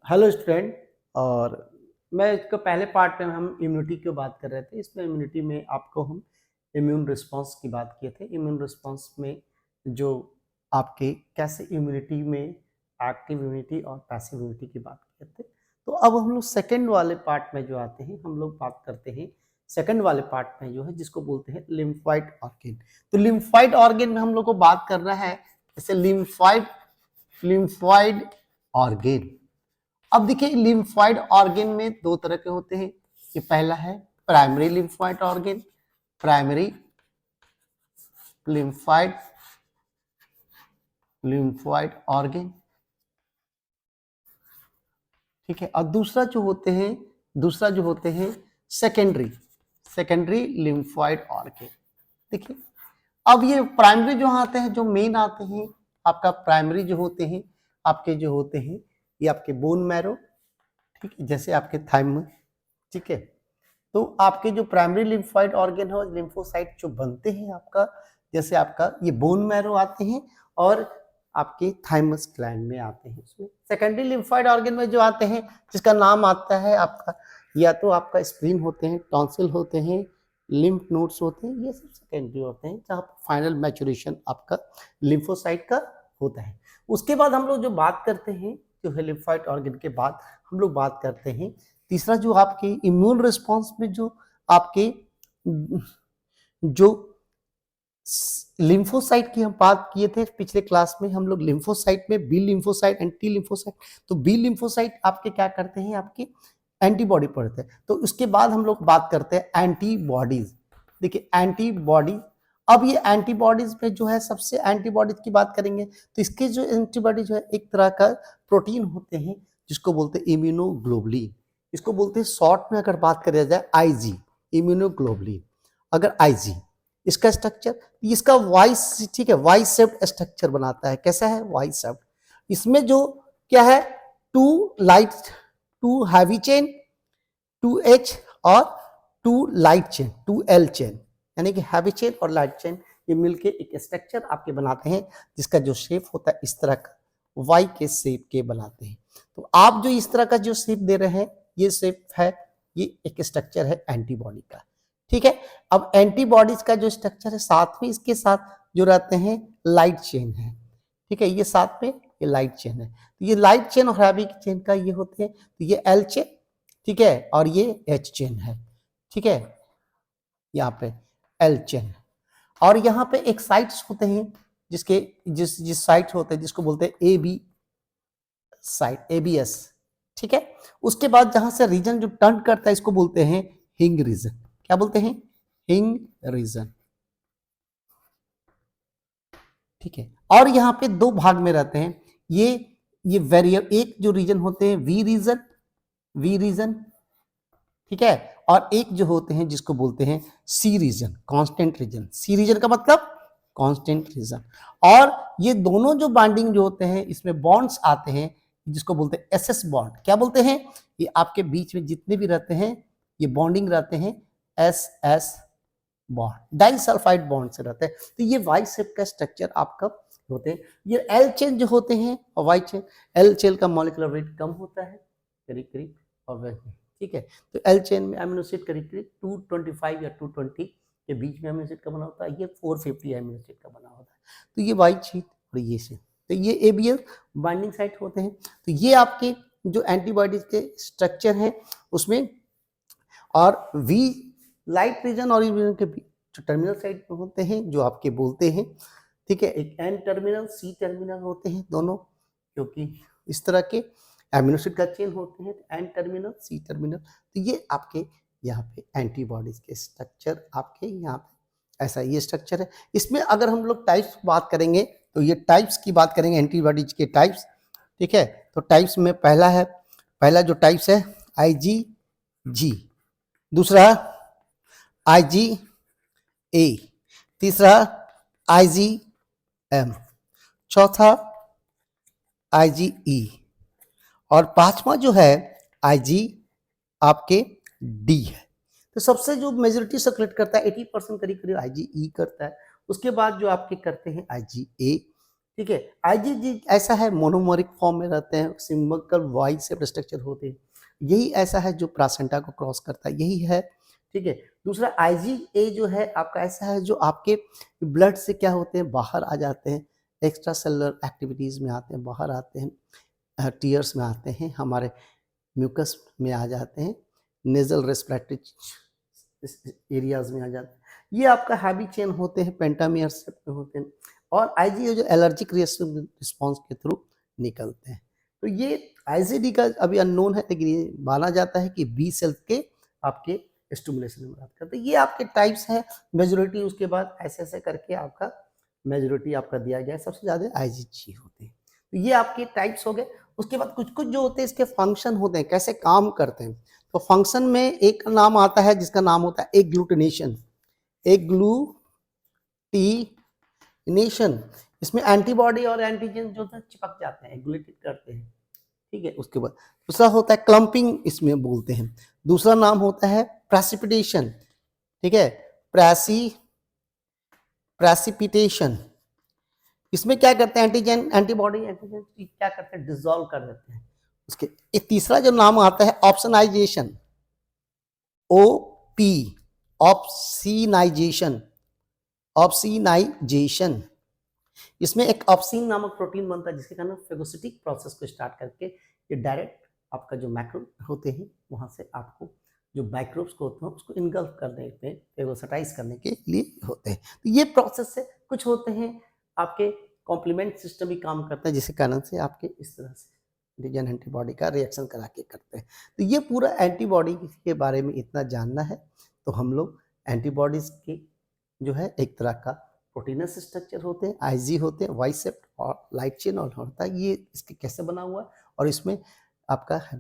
Hello student. और मैं इसका पहले पार्ट में हम इम्यूनिटी की बात कर रहे थे। इसमें इम्यूनिटी में आपको हम इम्यून रिस्पांस की बात किए थे। इम्यून रिस्पांस में जो आपके कैसे इम्यूनिटी में एक्टिव इम्यूनिटी और पैसिव इम्यूनिटी की बात किए थे। तो अब हम लोग सेकंड वाले पार्ट में जो आते हैं, हम लोग बात करते हैं सेकंड वाले पार्ट में जो है जिसको बोलते हैं लिम्फाइड ऑर्गेन। तो लिम्फाइड ऑर्गेन में हम लोग को बात करना है जैसे लिम्फाइड ऑर्गेन। अब देखिए लिम्फाइड ऑर्गेन में दो तरह के होते हैं। ये पहला है primary lymphoid organ, primary lymphoid organ, ठीक है। और दूसरा जो होते हैं सेकेंडरी लिम्फाइड ऑर्गेन। देखिए अब ये प्राइमरी जो आते हैं, जो मेन आते हैं आपका प्राइमरी जो होते हैं ये आपके बोन मैरो, ठीक है, जैसे आपके थाइमस, ठीक है। तो आपके जो प्राइमरी लिम्फाइड ऑर्गन है, लिम्फोसाइट जो बनते हैं आपका, जैसे आपका ये बोन मैरो आते हैं और आपके थाइमस ग्लैंड में आते हैं। उसमें सेकेंडरी लिम्फाइड ऑर्गन में जो आते हैं, जिसका नाम आता है आपका, या तो आपका स्प्लीन होते हैं, टॉन्सिल होते हैं, लिम्फ नोड्स होते हैं, ये सब सेकेंडरी होते हैं, जहाँ फाइनल मैचुरेशन आपका लिम्फोसाइट का होता है। उसके बाद हम लोग जो बात करते हैं, जो है लिम्फाइड ऑर्गन के बाद हम लोग बात करते हैं तीसरा, जो आपके इम्यून रिस्पांस में जो आपके जो लिम्फोसाइट की हम बात किए थे पिछले क्लास में, हम लोग लिम्फोसाइट में B lymphocyte and T lymphocyte. तो बी लिम्फोसाइट आपके क्या करते हैं, आपके एंटीबॉडी पढ़ते हैं। तो उसके बाद हम लोग बात करते हैं एंटीबॉडीज। देखिए एंटीबॉडी, अब ये एंटीबॉडीज में जो है सबसे एंटीबॉडीज की बात करेंगे तो इसके जो एंटीबॉडी जो है एक तरह का प्रोटीन होते हैं जिसको बोलते हैं इम्यूनोग्लोबुलिन। इसको बोलते हैं शॉर्ट में अगर बात करें जाए आईजी, इम्यूनोग्लोबुलिन। अगर आईजी इसका स्ट्रक्चर, इसका वाइस, ठीक है, वाई शेप्ड स्ट्रक्चर बनाता है। कैसा है, वाई शेप्ड। इसमें जो क्या है, टू हैवी चेन, 2H और 2 लाइट चेन, 2L चेन, यानी कि हैवी चेन और लाइट चेन ये मिलके एक स्ट्रक्चर आपके बनाते हैं, जिसका जो शेप होता है इस तरह का वाई के शेप के बनाते हैं। तो आप जो इस तरह का जो शेप दे रहे हैं, ये शेप है, ये एक स्ट्रक्चर है एंटीबॉडी का, ठीक है। अब एंटीबॉडीज का जो स्ट्रक्चर है, साथ में इसके साथ जो रहते हैं लाइट चेन है, ठीक है, ये साथ में ये लाइट चेन है। तो ये लाइट चेन और हैवी चेन का ये होते हैं, तो ये एल चेन, ठीक है, और ये एच चेन है, ठीक है, यहाँ पे एल चेन। और यहाँ पे एक साइट्स होते हैं जिसके जिस साइट होते हैं जिसको बोलते हैं ए बी साइट, एबीएस, ठीक है। उसके बाद जहां से रीजन जो टर्न करता है इसको बोलते हैं हिंग रीजन। क्या बोलते हैं, हिंग रीजन, ठीक है। और यहाँ पे दो भाग में रहते हैं ये वेरिएबल, एक जो रीजन होते हैं वी रीजन, ठीक है, और एक जो होते हैं जिसको बोलते हैं सी रीजन, कांस्टेंट रीजन। सी रीजन का मतलब कांस्टेंट रीजन। और ये दोनों जो बॉन्डिंग जो होते हैं, इसमें बॉन्ड्स आते हैं जिसको बोलते हैं एसएस बॉन्ड। क्या बोलते हैं, ये आपके बीच में जितने भी रहते हैं ये बॉन्डिंग रहते हैं S S bond, disulphide bond से रहते हैं। तो ये वाई शेप का स्ट्रक्चर आपका होते हैं। ये एल चेन जो होते हैं और वाई चेन, एल चेन का मॉलिक्यूलर वेट कम होता है करीब करीब, और ठीक है। तो एल चेन में अमीनो एसिड करीब करीब 225 या 220 के बीच में अमीनो एसिड का बना होता है, ये 450 अमीनो एसिड का बना होता है। तो ये वाई चेन और ये चेन, तो ये एबीएल बाइंडिंग साइट होते हैं। तो ये आपके जो एंटीबॉडीज के स्ट्रक्चर हैं उसमें, और वी लाइट रीजन और रीजन के जो टर्मिनल साइड होते हैं जो आपके बोलते हैं, ठीक है, एक एन टर्मिनल सी टर्मिनल होते हैं दोनों, क्योंकि इस तरह के एमिनो एसिड का चेन होते हैं, एन टर्मिनल सी टर्मिनल। तो ये आपके यहाँ पे एंटीबॉडीज के स्ट्रक्चर आपके यहाँ पे ऐसा ये स्ट्रक्चर है। इसमें अगर हम लोग टाइप्स बात करेंगे तो ये टाइप्स की बात करेंगे, एंटीबॉडीज के टाइप्स, ठीक है। तो टाइप्स में पहला जो टाइप्स है IgG, दूसरा IgA, तीसरा IgM, चौथा IgE, और पांचवा जो है IG आपके D है। तो सबसे जो मेजोरिटी सर्कुलेट करता है 80% करीब करीब IgE करता है। उसके बाद जो आपके करते हैं IgA, ठीक है। आईजीजी ऐसा है, मोनोमरिक फॉर्म में रहते हैं, सिंबल वाई शेप स्ट्रक्चर होते हैं, यही ऐसा है जो प्लासेंटा को क्रॉस करता है, यही है। ठीक है। दूसरा आईजीए जो है आपका ऐसा है जो आपके ब्लड से क्या होते हैं, बाहर आ जाते हैं, एक्स्ट्रा सेलुलर एक्टिविटीज में आते हैं, बाहर आते हैं, टीयर्स में आते हैं, हमारे म्यूकस में आ जाते हैं, नेजल रेस्पिरेटरी एरियाज में आ जाते हैं। ये आपका हैवी चेन होते हैं, पेंटामियर शेप में होते हैं, और आईजीए जो एलर्जिक रिस्पॉन्स के थ्रू निकलते हैं। तो ये आईजीडी का अभी अननोन है, लेकिन ये माना जाता है कि बी सेल के आपके स्टिमुलेशन में मदद करते हैं। ये आपके टाइप्स हैं, मेजोरिटी उसके बाद ऐसे ऐसे करके आपका मेजोरिटी आपका दिया गया है, सबसे ज्यादा आईजीजी होते हैं। तो ये आपके टाइप्स हो गए। उसके बाद कुछ कुछ जो होते हैं इसके फंक्शन होते हैं, कैसे काम करते हैं। तो फंक्शन में एक नाम आता है जिसका नाम होता है एग्लूटिनेशन, एग्लूटिनेशन। इसमें एंटीबॉडी और एंटीजन जो है चिपक जाते हैं, एग्लूटिनेट करते हैं। ठीक है। उसके बाद दूसरा होता है क्लम्पिंग, इसमें बोलते हैं। दूसरा नाम होता है प्रेसिपिटेशन। ठीक है, प्रेसिपिटेशन। इसमें क्या करते हैं, एंटीजन एंटीबॉडी एंटीजन क्या करते हैं, डिसॉल्व कर देते हैं। उसके एक तीसरा जो नाम आता है ऑप्सनाइजेशन, ओपी, ऑप्सिनाइजेशन, ऑप्सिनाइजेशन। इसमें एक ऑप्सिन नामक प्रोटीन बनता है जिसके कारण फेगोसिटिक प्रोसेस को स्टार्ट करके ये डायरेक्ट आपका जो मैक्रो होते हैं वहां से आपको जो माइक्रोब्स को होते हैं उसको इनगल्फ करने पे, फेगोसाइटाइज करने के लिए होते हैं। तो ये प्रोसेस से कुछ होते हैं आपके कॉम्प्लीमेंट सिस्टम भी काम करता है, जिसके कारण से आपके इस तरह से एंटीजन एंटीबॉडी का रिएक्शन करा के करते हैं। तो ये पूरा एंटीबॉडी के बारे में इतना जानना है। तो हम लोग एंटीबॉडीज के जो है एक तरह का प्रोटीनस स्ट्रक्चर होते हैं, आईजी होते हैं, वाई शेप और लाइट चेन और होता है, ये इसके कैसे बना हुआ है और इसमें आपका है।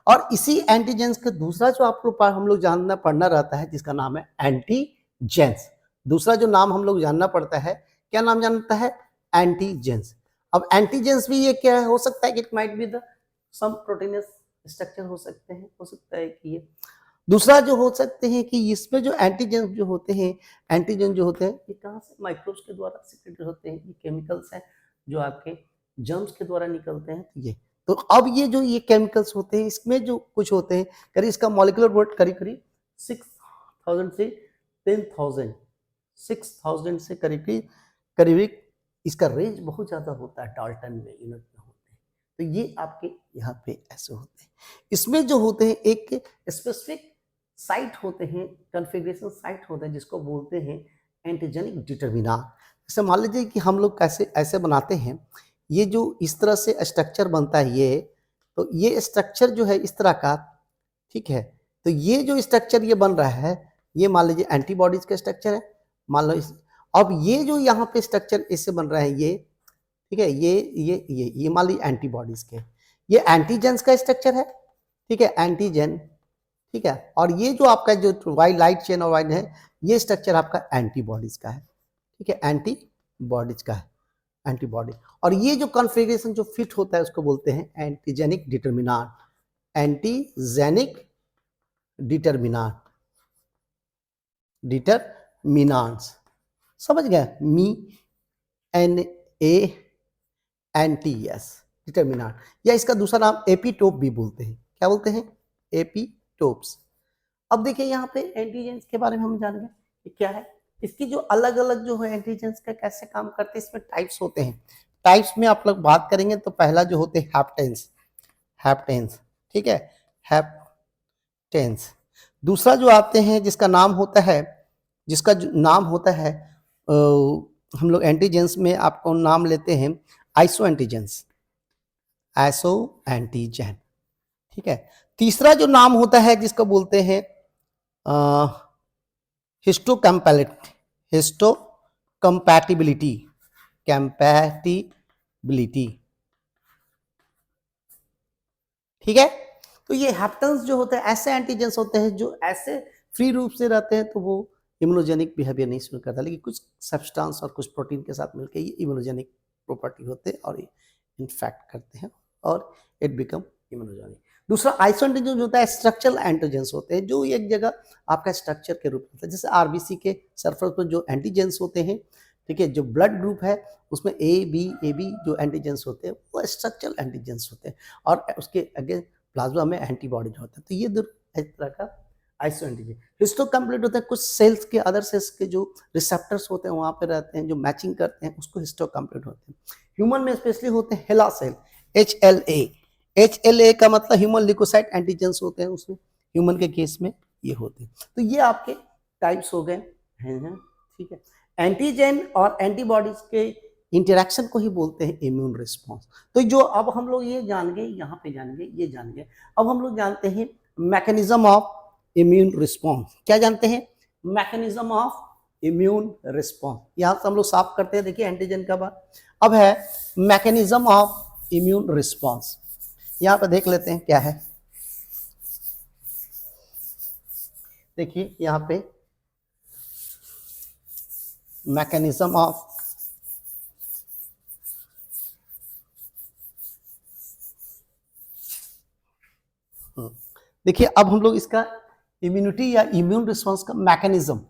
और इसी एंटीजेंस का दूसरा जो आप लोग हम लोग जानना पढ़ना रहता है जिसका नाम है एंटीजेंस। दूसरा जो नाम हम लोग जानना पड़ता है, क्या नाम जानता है, एंटीजेंस। अब एंटीजेंस भी ये क्या हो सकता है कि it might be the some proteins structure हो सकते हैं, हो सकता है कि ये दूसरा जो हो सकते हैं कि इसमें जो एंटीजन जो होते हैं, एंटीजन जो होते हैं ये कहाँ से, माइक्रोब्स के द्वारा सिक्रेटेड होते हैं, ये केमिकल्स हैं जो आपके जर्म्स के द्वारा निकलते हैं। ये तो अब ये जो ये केमिकल्स होते हैं इसमें जो कुछ होते हैं, करीब इसका मॉलिक्यूलर वेट करीब करीब 6000 से 10,000, 6000 से करीब इसका रेंज बहुत ज्यादा होता है, डाल्टन में यूनिट में होते हैं। तो ये आपके यहाँ पे ऐसे होते हैं। इसमें जो होते हैं एक स्पेसिफिक साइट होते हैं, कॉन्फ़िगरेशन साइट होते हैं जिसको बोलते हैं एंटीजेनिक डिटरमिनार। जैसे मान लीजिए कि हम लोग कैसे ऐसे बनाते हैं, ये जो इस तरह से स्ट्रक्चर बनता है ये, तो ये स्ट्रक्चर जो है इस तरह का, ठीक है। तो ये जो स्ट्रक्चर ये बन रहा है, ये मान लीजिए एंटीबॉडीज का स्ट्रक्चर है, मान लो इस, अब ये जो यहाँ पे स्ट्रक्चर इससे बन रहा है ये, ठीक है, ये मान लीजिए एंटीबॉडीज के, ये एंटीजेंस का स्ट्रक्चर है, ठीक है, एंटीजन, ठीक है। और ये जो आपका जो वाई लाइट चेन और वाइन है, ये स्ट्रक्चर आपका एंटीबॉडीज का है, ठीक है, एंटीबॉडीज का है, एंटीबॉडी। और ये जो कॉन्फ़िगरेशन जो फिट होता है उसको बोलते हैं एंटीजेनिक डिटरमिनांट, एंटीजेनिक डिटरमिनांट, डिटरमिनांट्स, समझ गए, mi N A N T S, determinant. या इसका दूसरा नाम एपीटोप भी बोलते हैं, क्या बोलते हैं, एपीटोप्स। अब देखिए यहाँ पे एंटीजेंस के बारे में हम जानेंगे कि क्या है, इसकी जो अलग अलग जो है एंटीजेंस का कैसे काम करते हैं, इसमें टाइप्स होते हैं। टाइप्स में आप लोग बात करेंगे तो पहला जो होते हैं हैप्टेंस, हैप्टेंस, ठीक है, हैप्टेंस। दूसरा जो आते हैं जिसका नाम होता है, जिसका नाम होता है हम लोग एंटीजेंस में आपको नाम लेते हैं आइसो एंटीजेंस, आइसो एंटीजन, ठीक है। तीसरा जो नाम होता है जिसको बोलते हैं हिस्टोकम्पैटिबिलिटी, कंपैटिबिलिटी, ठीक है। तो ये हैप्टेंस जो होते हैं ऐसे एंटीजेंस होते हैं जो ऐसे फ्री रूप से रहते हैं, तो वो इम्यूनोजेनिक बिहेवियर नहीं शुरू करता, लेकिन कुछ सब्सटेंस और कुछ प्रोटीन के साथ मिलकर ये इम्यूनोजेनिक प्रॉपर्टी होते हैं और इन्फेक्ट करते हैं और इट बिकम इम्यूनोजेनिक। दूसरा आइसो एंटीजन जो होता है स्ट्रक्चरल एंटीजेंस होते हैं जो एक जगह आपका स्ट्रक्चर के रूप में होता है, जैसे आरबीसी के सरफेस पर जो एंटीजेंस होते हैं, ठीक है, जो ब्लड ग्रुप है उसमें ए बी जो एंटीजेंस होते हैं वो स्ट्रक्चरल एंटीजेंस होते हैं और उसके अगेंस्ट प्लाज्मा में एंटीबॉडीज होता है। तो ये दो इस तरह का आइसो एंटीजन। हिस्टोकम्प्लीट होता है, कुछ सेल्स के अदर सेल्स के जो रिसेप्टर्स होते हैं वहाँ पे रहते हैं, जो मैचिंग करते हैं उसको हिस्टोकम्प्लीट होते हैं। ह्यूमन में स्पेशली होते हैं हेला सेल, HLA का मतलब ह्यूमन ल्यूकोसाइट एंटीजेंस होते हैं उसमें, ह्यूमन के केस में ये होते हैं। तो ये आपके टाइप्स हो गए हैं, ठीक है। एंटीजन और एंटीबॉडीज के इंटरेक्शन को ही बोलते हैं इम्यून रिस्पॉन्स। तो जो अब हम लोग ये जान गए, यहाँ पे जान गए, ये जान गए, अब हम लोग जानते हैं मैकेनिज्म ऑफ इम्यून रिस्पॉन्स। क्या जानते हैं? Mechanism of immune response. यहां से हम लोग साफ करते हैं, देखिए एंटीजन का बात। अब है मैकेनिज्म ऑफ इम्यून रिस्पॉन्स। यहां पर देख लेते हैं क्या है। देखिए यहां पे मैकेनिज्म ऑफ देखिए अब हम लोग इसका इम्यूनिटी या इम्यून रिस्पॉन्स का मैकेनिज्म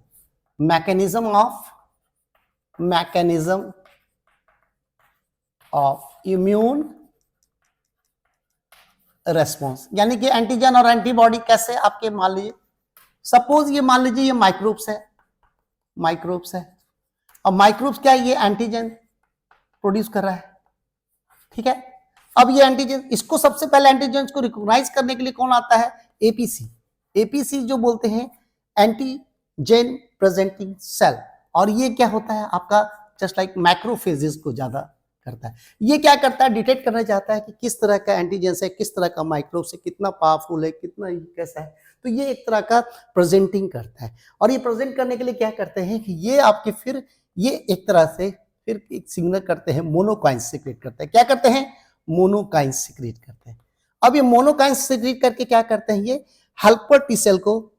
ऑफ इम्यून रेस्पॉन्स, यानी कि एंटीजन और एंटीबॉडी कैसे आपके, मान लीजिए सपोज ये मान लीजिए ये माइक्रोब्स है और माइक्रोब्स क्या है, ये एंटीजन प्रोड्यूस कर रहा है, ठीक है। अब ये एंटीजन, इसको सबसे पहले एंटीजन को रिकॉग्नाइज करने के लिए कौन आता है? एपीसी जो बोलते हैं एंटीजन प्रेजेंटिंग सेल। और ये क्या होता है आपका, जस्ट लाइक मैक्रोफेजेस को ज्यादा करता है। ये क्या करता है? डिटेक्ट करना चाहता है कि किस तरह का एंटीजन है, किस तरह का माइक्रोब है, कितना पावरफुल है, कितना कैसा है। तो ये एक तरह का प्रेजेंटिंग करता है। और ये प्रेजेंट करने के लिए क्या करते हैं कि ये आपके फिर ये एक तरह से फिर एक सिग्नल करते हैं, मोनोकाइन्स सीक्रेट करते हैं। क्या करते हैं? मोनोकाइन्स सीक्रेट करते हैं। अब ये मोनोकाइन्स सीक्रेट करके क्या करते हैं, ये हेल्पर टी सेल को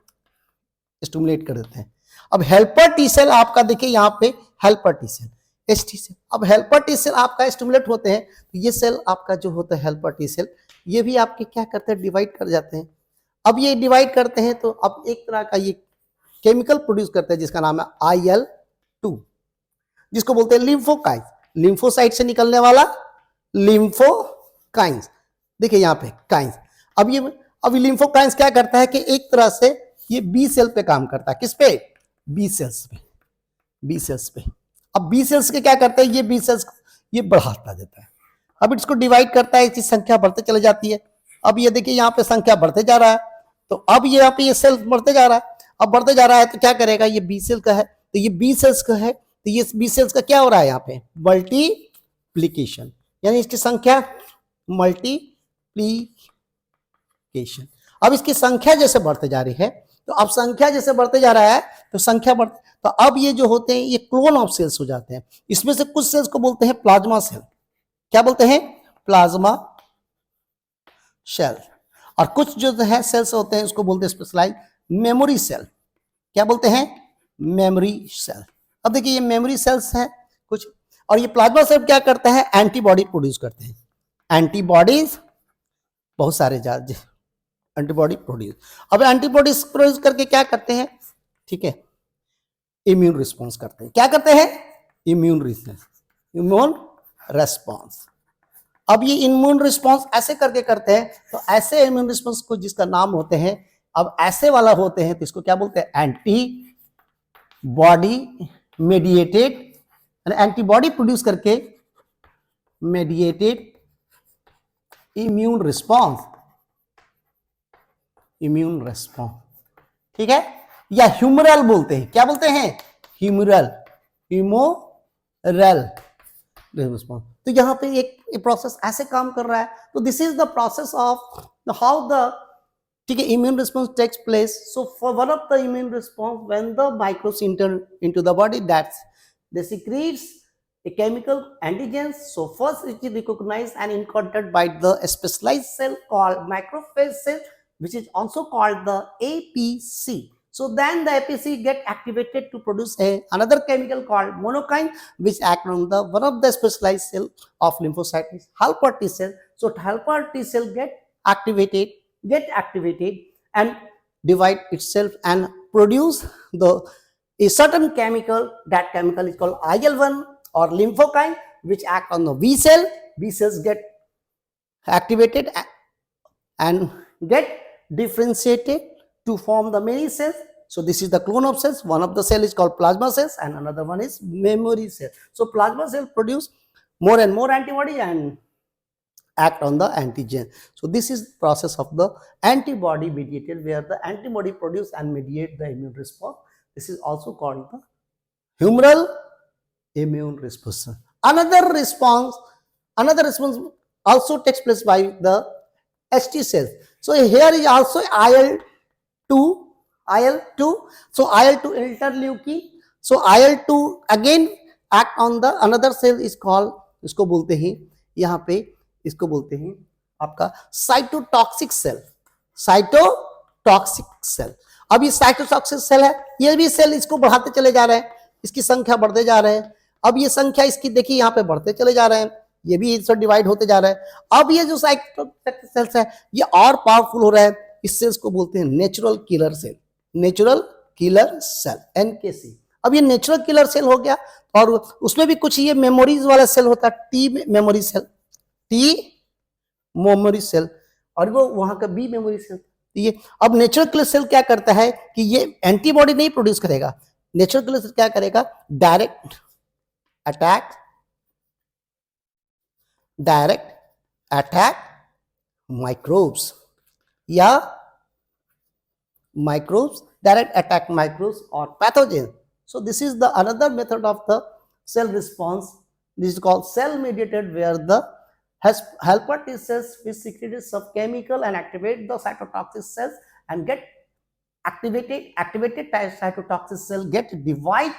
स्टिमुलेट कर देते हैं। अब हेल्पर टी सेल आपका देखिए यहाँ पे helper T cell, HT cell. अब हेल्पर टी सेल आपका स्टिमुलेट होते हैं, तो ये सेल आपका जो होता है हेल्पर टी सेल, ये भी आपके क्या करते हैं? डिवाइड कर जाते हैं। अब ये डिवाइड करते हैं तो अब एक तरह का ये केमिकल प्रोड्यूस करते हैं जिसका नाम है IL-2, जिसको बोलते हैं लिम्फोकाइंस, लिम्फोसाइट से निकलने वाला लिम्फोकाइंस। देखिए यहाँ पे काइंस। अब ये लिम्फोकाइंस क्या करता है कि एक तरह से ये बी सेल पे काम करता है। किस पे? बी सेल्स पे। अब बी सेल्स के क्या करता है, ये बी सेल्स ये बढ़ाता देता है। अब इसको डिवाइड करता है, इसकी संख्या बढ़ते चले जाती है। अब ये देखिए यहाँ पे संख्या बढ़ते जा रहा है, तो अब ये यहाँ पे ये सेल बढ़ते जा रहा है। अब बढ़ते जा रहा है तो क्या करेगा, ये बी सेल का है, तो ये बी सेल्स का है, तो ये बी सेल्स का क्या हो रहा है यहाँ पे? मल्टीप्लीकेशन, यानी इसकी संख्या मल्टीप्लीकेशन। अब इसकी संख्या जैसे बढ़ते जा रही है, तो अब संख्या जैसे बढ़ते जा रहा है तो संख्या बढ़, तो अब ये जो होते हैं ये क्लोन ऑफ सेल्स हो जाते हैं। इसमें से कुछ सेल्स को बोलते हैं प्लाज्मा सेल। क्या बोलते हैं? Plasma cell. और कुछ जो है सेल्स होते हैं उसको बोलते हैं स्पेशलाइज मेमोरी सेल। क्या बोलते हैं? Memory cell. अब देखिए ये मेमोरी सेल्स हैं कुछ, और ये प्लाज्मा सेल क्या करते हैं? एंटीबॉडी प्रोड्यूस करते हैं। एंटीबॉडीज बहुत सारे एंटीबॉडी प्रोड्यूस। अब एंटीबॉडीज प्रोड्यूस करके क्या करते हैं? ठीक है, इम्यून रिस्पॉन्स करते हैं। क्या करते हैं? Immune response. अब ये इम्यून रिस्पॉन्स ऐसे करके करते हैं, तो ऐसे इम्यून रिस्पॉन्स को जिसका नाम होते हैं, अब ऐसे वाला होते हैं तो इसको क्या बोलते हैं? एंटीबॉडी मेडिएटेड, एंटीबॉडी प्रोड्यूस करके मेडिएटेड इम्यून रिस्पॉन्स, ठीक है। या ह्यूमरल बोलते हैं। क्या बोलते हैं? Humoral response. तो यहां पे एक प्रोसेस ऐसे काम कर रहा है। तो this is the process of how the, ठीक है, immune response takes place. So for one of the immune response, when the microbes enter into the body, they secretes a chemical antigens. So first it is recognized and encoded by the specialized cell called macrophage cell, which is also called the APC. So then the APC get activated to produce another chemical called monokine, which act on the one of the specialized cell of lymphocyte, helper T cell. So helper T cell get activated and divide itself and produce the a certain chemical, that chemical is called IL-1 or lymphokine, which act on the B cell. B cells get activated and get differentiated to form the many cells. So this is the clone of cells. One of the cell is called plasma cells and another one is memory cell. So plasma cell produce more and more antibody and act on the antigen. So this is process of the antibody mediated, where the antibody produce and mediate the immune response. This is also called the humoral immune response. Another response also takes place by the ST cells. So here is also IL-2. So IL-2 interleukin. So IL-2 again act on the another cell is called, इसको बोलते हैं यहाँ पे, इसको बोलते हैं आपका cytotoxic cell. Cytotoxic cell. अब ये साइटोटॉक्सिक सेल है, ये भी सेल इसको बढ़ाते चले जा रहे हैं, इसकी संख्या बढ़ते जा रहे हैं. अब ये संख्या इसकी देखिए यहाँ पे बढ़ते चले जा रहे हैं, ये भी इससे डिवाइड होते जा रहा है. अब ये जो साइटोटॉक्सिक सेल्स है ये और पावरफुल हो रहा है. इस सेल्स को बोलते हैं natural killer cell. Natural killer cell, NKC. अब ये नेचुरल किलर सेल हो गया और उसमें भी कुछ ये मेमोरीज वाला सेल होता है, टी मेमोरी सेल, और वो वहां का बी मेमोरी सेल. ये अब नेचुरल किलर सेल क्या करता है कि ये एंटीबॉडी नहीं प्रोड्यूस करेगा. नेचुरल किलर सेल क्या करेगा, डायरेक्ट अटैक माइक्रोब्स या direct attack microbes or pathogens. So this is the another method of the cell response. This is called cell mediated, where the helper T cells which secrete subchemical and activate the cytotoxic cells and get activated cytotoxic cell get divide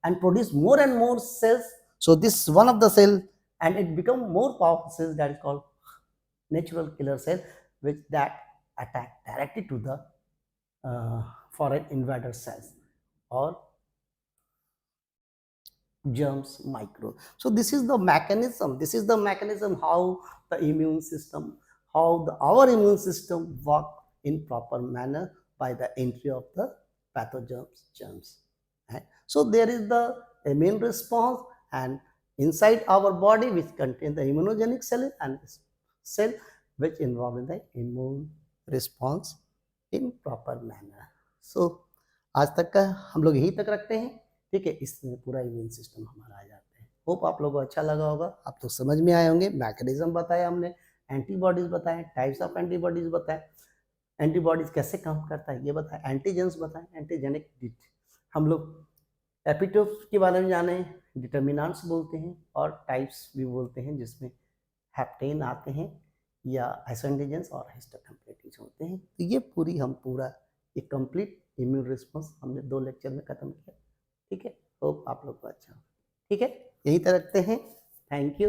and produce more and more cells. So this is one of the cell and it become more powerful cells, that is called natural killer cell, which that attack directly to the foreign invader cells or germs, micro. So this is the mechanism. How the immune system, our immune system work in proper manner by the entry of the pathogens, germs. Right? So there is the immune response, and inside our body which contain the immunogenic cell and cell which involve in the immune response in proper manner. So आज तक का हम लोग यहीं तक रखते हैं. ठीक है, इसमें पूरा इम्यून सिस्टम हमारा आ जाता है. होप आप लोगों को अच्छा लगा होगा, आप तो समझ में आए होंगे. मैकेनिज्म बताया हमने, एंटीबॉडीज बताए, टाइप्स ऑफ एंटीबॉडीज बताए, एंटीबॉडीज कैसे काम करता है ये बताया, एंटीजेंस बताए, एंटीजेनिक हम लोग एपिटोप्स के बारे में जाने, डिटर्मिनेंट्स बोलते हैं और टाइप्स भी बोलते हैं जिसमें हैप्टेन आते हैं या आइसोएंटीजेंस और हिस्टोकम्प्लेटिव होते हैं. तो ये पूरा एक कंप्लीट इम्यून रिस्पॉन्स हमने 2 लेक्चर में खत्म किया. ठीक है, होप आप लोग को अच्छा हो. ठीक है, यहीं तक रखते हैं. Thank you.